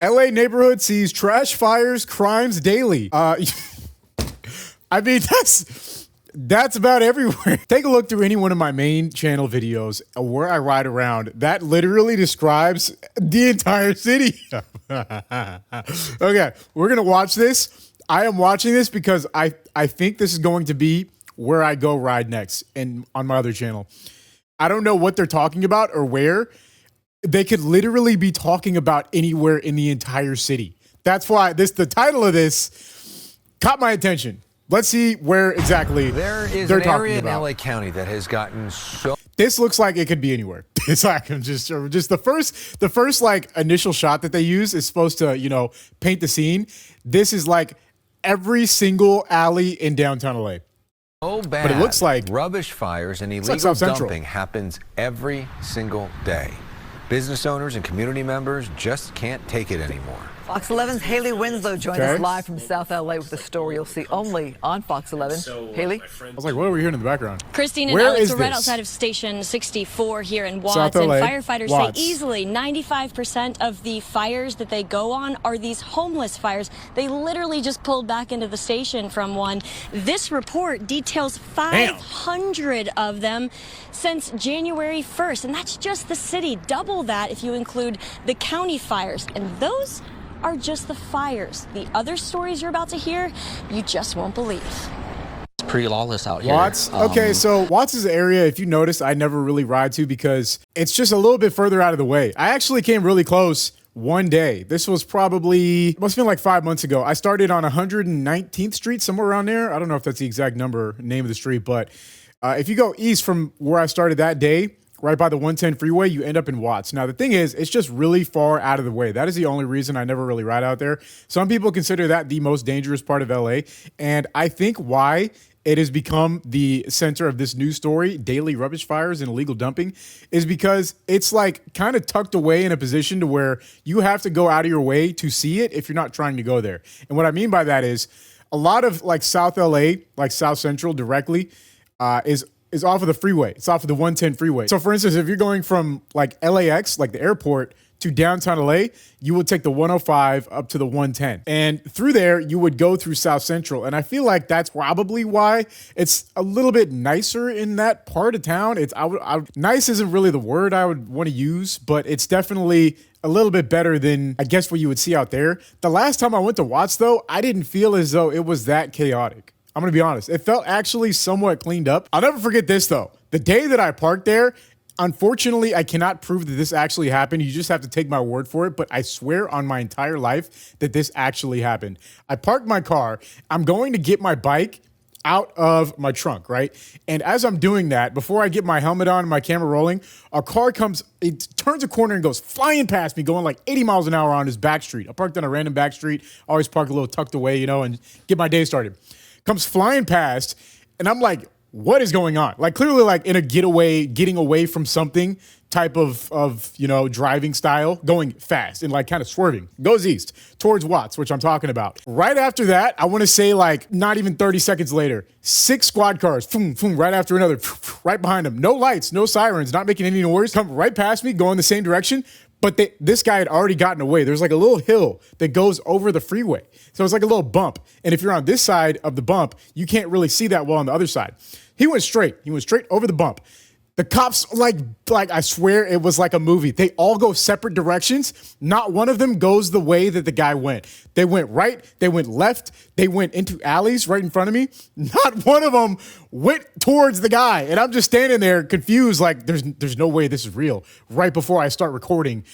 LA neighborhood sees trash fires, crimes daily. I mean, that's about everywhere. Take a look through any one of my main channel videos where I ride around. That literally describes the entire city. Okay, we're gonna watch this. I am watching this because I think this is going to be where I go ride next and on my other channel. I don't know what they're talking about or where. They could literally be talking about anywhere in the entire city. That's why the title of this caught my attention. Let's see where exactly there is they're an talking area about. in LA County that has gotten so. This looks like it could be anywhere. It's like I'm just the first like initial shot that they use is supposed to, you know, paint the scene. This is like every single alley in downtown LA. So bad. But it looks like rubbish fires and illegal like dumping happens every single day. Business owners and community members just can't take it anymore. Fox 11's Haley Winslow joins us live from South LA with a story you'll see only on Fox 11. Haley? I was like, what are we hearing in the background? Christine and Alex, we're right outside of Station 64 here in Watts, South and LA, firefighters Watts. say easily 95% of the fires that they go on are these homeless fires. They literally just pulled back into the station from one. This report details 500 of them since January 1st, and that's just the city. Double that if you include the county fires, and those are just the fires. The other stories you're about to hear, you just won't believe. It's pretty lawless out here. Watts. Okay, so Watts is an area, if you notice, I never really ride to because it's just a little bit further out of the way. I actually came really close one day. This was probably, must have been like 5 months ago. I started on 119th Street, somewhere around there. I don't know if that's the exact name of the street, but if you go east from where I started that day, right by the 110 freeway, you end up in Watts. Now, the thing is, it's just really far out of the way. That is the only reason I never really ride out there. Some people consider that the most dangerous part of LA. And I think why it has become the center of this news story, daily rubbish fires and illegal dumping, is because it's like kind of tucked away in a position to where you have to go out of your way to see it if you're not trying to go there. And what I mean by that is a lot of like South LA, like South Central directly, is off of the freeway. It's off of the 110 freeway. So for instance, if you're going from like LAX, like the airport, to downtown LA, you would take the 105 up to the 110. And through there, you would go through South Central. And I feel like that's probably why it's a little bit nicer in that part of town. Nice isn't really the word I would want to use, but it's definitely a little bit better than, I guess, what you would see out there. The last time I went to Watts, though, I didn't feel as though it was that chaotic. I'm going to be honest. It felt actually somewhat cleaned up. I'll never forget this, though. The day that I parked there, unfortunately, I cannot prove that this actually happened. You just have to take my word for it. But I swear on my entire life that this actually happened. I parked my car. I'm going to get my bike out of my trunk, right? And as I'm doing that, before I get my helmet on and my camera rolling, a car comes, it turns a corner and goes flying past me, going like 80 miles an hour on his back street. I parked on a random back street. I always park a little tucked away, you know, and get my day started. Comes flying past, and I'm like, what is going on? Like clearly like in a getting away from something type of, you know, driving style, going fast and like kind of swerving. Goes east towards Watts, which I'm talking about. Right after that, I want to say like not even 30 seconds later, 6 squad cars, boom, boom, right after another, right behind them. No lights, no sirens, not making any noise. Come right past me, going the same direction. But this guy had already gotten away. There's like a little hill that goes over the freeway. So it's like a little bump. And if you're on this side of the bump, you can't really see that well on the other side. He went straight. He went straight over the bump. The cops, like I swear it was like a movie. They all go separate directions. Not one of them goes the way that the guy went. They went right. They went left. They went into alleys right in front of me. Not one of them went towards the guy. And I'm just standing there confused, like there's no way this is real. Right before I start recording,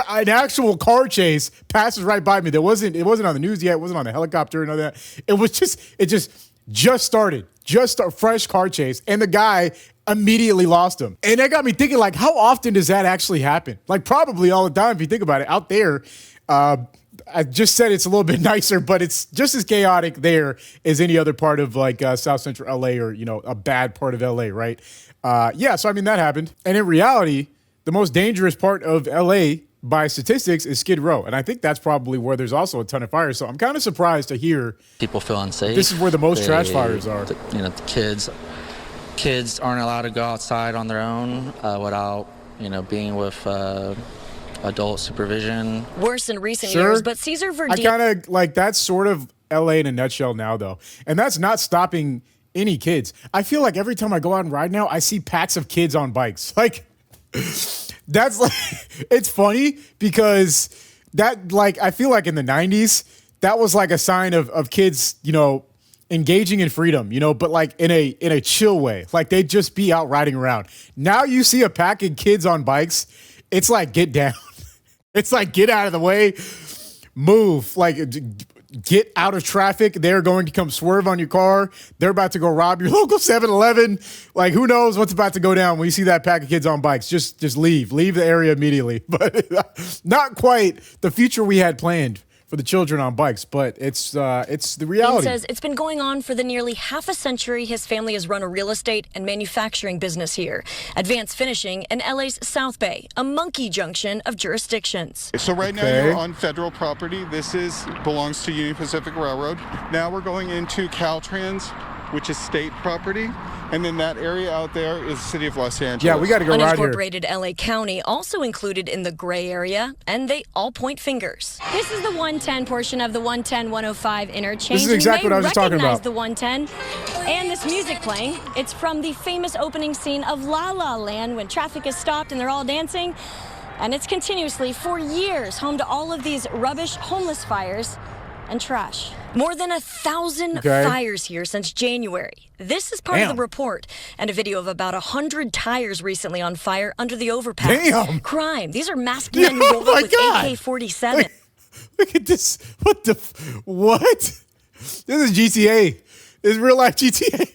an actual car chase passes right by me. It wasn't on the news yet. It wasn't on the helicopter and all that. It just started. Just a fresh car chase, and the guy immediately lost him. And that got me thinking, like, how often does that actually happen? Like, probably all the time if you think about it. Out there, I just said it's a little bit nicer, but it's just as chaotic there as any other part of, like, South Central LA or, you know, a bad part of LA, right? Yeah, so, I mean, that happened. And in reality, the most dangerous part of LA by statistics is Skid Row. And I think that's probably where there's also a ton of fires. So I'm kind of surprised to hear people feel unsafe. This is where the most trash fires are. The kids aren't allowed to go outside on their own without, being with adult supervision. Worse in recent years, but Cesar I Verdeen. kind of like that's sort of LA in a nutshell now, though. And that's not stopping any kids. I feel like every time I go out and ride now, I see packs of kids on bikes. Like, that's like, it's funny because that, like, I feel like in the 90s, that was like a sign of kids, you know, engaging in freedom, you know, but like in a chill way. Like they'd just be out riding around. Now you see a pack of kids on bikes, it's like, get down. It's like, get out of the way, move, like get out of traffic. They're going to come swerve on your car. They're about to go rob your local 7-Eleven. Like, who knows what's about to go down when you see that pack of kids on bikes. Just leave the area immediately. But not quite the future we had planned for the children on bikes, but it's the reality. He says it's been going on for the nearly half a century. His family has run a real estate and manufacturing business here. Advanced Finishing in LA's South Bay, a monkey junction of jurisdictions. So right now you're on federal property. This belongs to Union Pacific Railroad. Now we're going into Caltrans, which is state property. And then that area out there is the city of Los Angeles. Yeah, we got to go right here. Unincorporated LA County also included in the gray area, and they all point fingers. This is the 110 portion of the 110-105 interchange. This is exactly what I was just talking about. You may recognize the 110 and this music playing. It's from the famous opening scene of La La Land when traffic is stopped and they're all dancing. And it's continuously, for years, home to all of these rubbish, homeless fires and trash. More than 1,000 fires here since January. This is part of the report, and a video of about 100 tires recently on fire under the overpass. Crime. These are masked men who rolled up with AK-47. Look at this. What? This is GTA. This is real life GTA.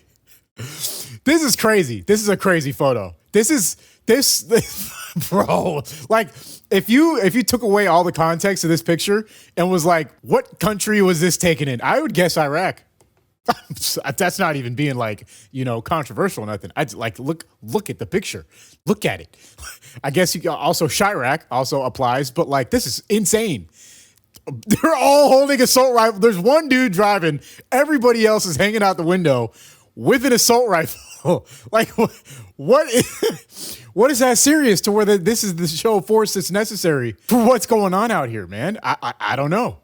This is crazy. This is a crazy photo. This bro. Like, if you took away all the context of this picture and was like, what country was this taken in? I would guess Iraq. That's not even being like, you know, controversial or nothing. I'd like, look at the picture. Look at it. I guess you also Chirac also applies, but like, this is insane. They're all holding assault rifle. There's one dude driving. Everybody else is hanging out the window with an assault rifle. Like, what is that serious to where this is the show of force that's necessary for what's going on out here, man? I don't know.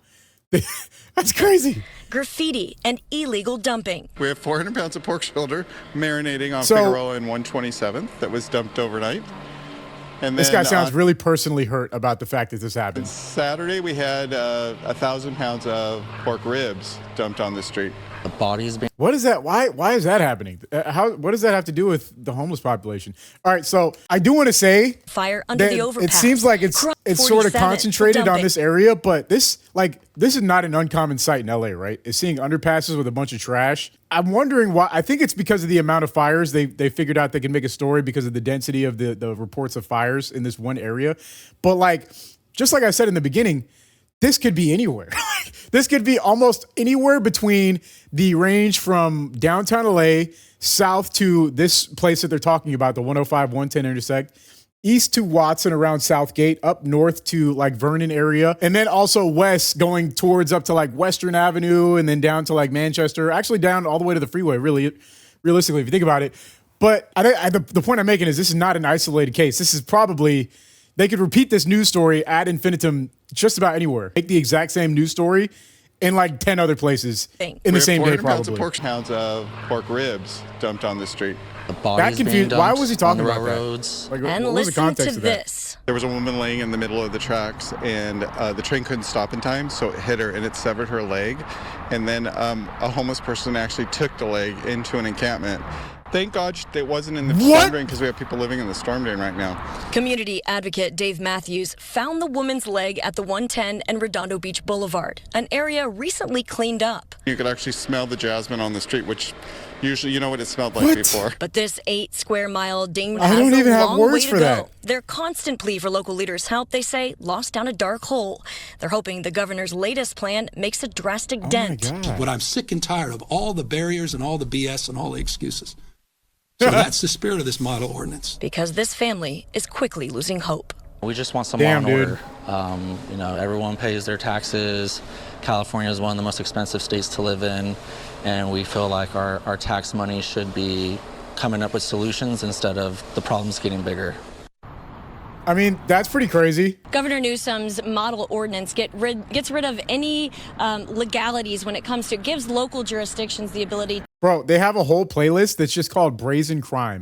That's crazy. Graffiti and illegal dumping. We have 400 pounds of pork shoulder marinating on Figueroa and 127th that was dumped overnight. And this guy sounds really personally hurt about the fact that this happened. Saturday, we had 1,000 pounds of pork ribs dumped on the street. The body's being... What is that? Why is that happening? What does that have to do with the homeless population? All right, so I do want to say fire under the overpass. It seems like it's sort of concentrated on this area, but this is not an uncommon sight in LA, right? It's seeing underpasses with a bunch of trash. I'm wondering why. I think it's because of the amount of fires. They figured out they can make a story because of the density of the reports of fires in this one area. But like, just like I said in the beginning, this could be anywhere. This could be almost anywhere between the range from downtown LA south to this place that they're talking about, the 105-110 intersect, east to Watson around Southgate, up north to like Vernon area, and then also west going towards up to like Western Avenue and then down to like Manchester, actually down all the way to the freeway, really, realistically, if you think about it. But the point I'm making is this is not an isolated case. This is probably, they could repeat this news story ad infinitum just about anywhere. Make the exact same news story in like 10 other places in the same day, probably. 400 pounds of pork ribs dumped on the street. The body's being dumped. Why was he talking on the about railroads? that? Like, And what was the listen context to of that? this. There was a woman laying in the middle of the tracks, and the train couldn't stop in time, so it hit her, and it severed her leg. And then a homeless person actually took the leg into an encampment. Thank God it wasn't in the storm drain, because we have people living in the storm drain right now. Community advocate Dave Matthews found the woman's leg at the 110 and Redondo Beach Boulevard, an area recently cleaned up. You could actually smell the jasmine on the street, which usually you know what it smelled like before. But this 8-square-mile ding I has don't even a have long words way to for go. that. Their constant plea for local leaders' help, they say, lost down a dark hole. They're hoping the governor's latest plan makes a drastic dent. Oh my God. But I'm sick and tired of all the barriers and all the BS and all the excuses. So that's the spirit of this model ordinance. Because this family is quickly losing hope. We just want some law and order. You know, everyone pays their taxes. California is one of the most expensive states to live in, and we feel like our tax money should be coming up with solutions instead of the problems getting bigger. I mean, that's pretty crazy. Governor Newsom's model ordinance gets rid of any legalities when it comes to, gives local jurisdictions the ability. Bro, they have a whole playlist that's just called Brazen Crime.